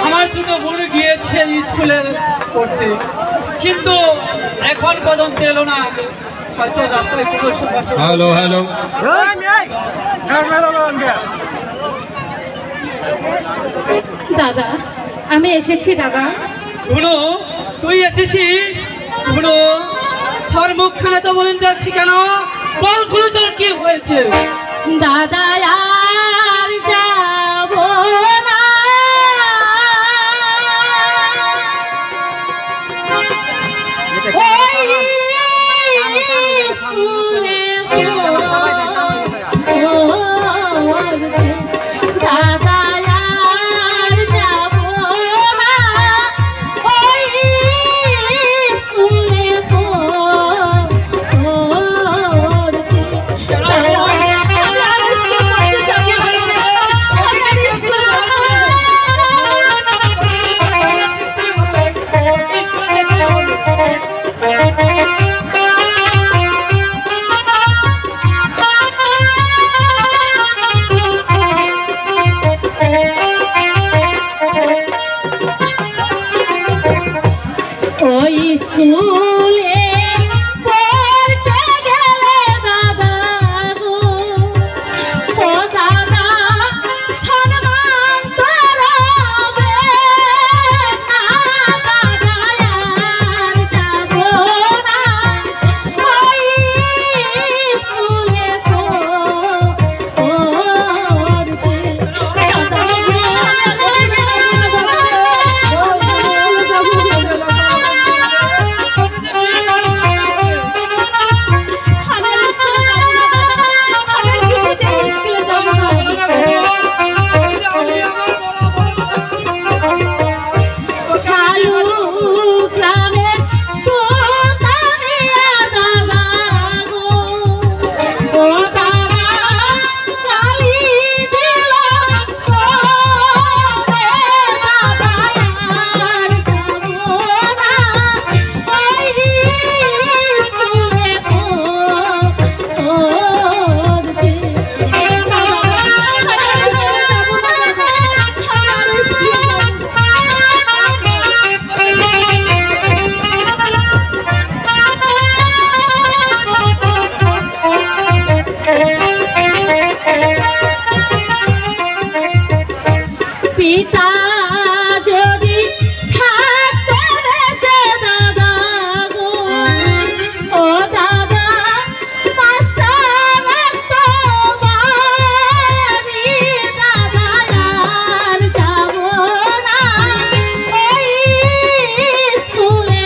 আমার ছোট বোন গিয়েছে স্কুলে পড়তে, কিন্তু এখন পর্যন্ত এলো না। হয়তো রাস্তায় কোনো সমস্যা। হ্যালো হ্যালো, দাদা আমি এসেছি। দাদা বুনো তুই এসেছিস? বুনো তোর মুখখানে তো বলেন যাচ্ছি কেন? বল বুনো তোর কি হয়েছে? দাদা আর যাব না, ওই স্কুলে দাদা আর যাব না, ওই স্কুলে ওই স্কুলে পড়তে গেলে দাদা গো, ও দাদা সম্মান করবে না, দাদা আর যাব না, ওই স্কুলে পিতা যদি থাকতে বেঁচে দাদা গো, ও দাদা মাস্টার রাখতো বাড়ি, দাদা আর যাব না, ওই স্কুলে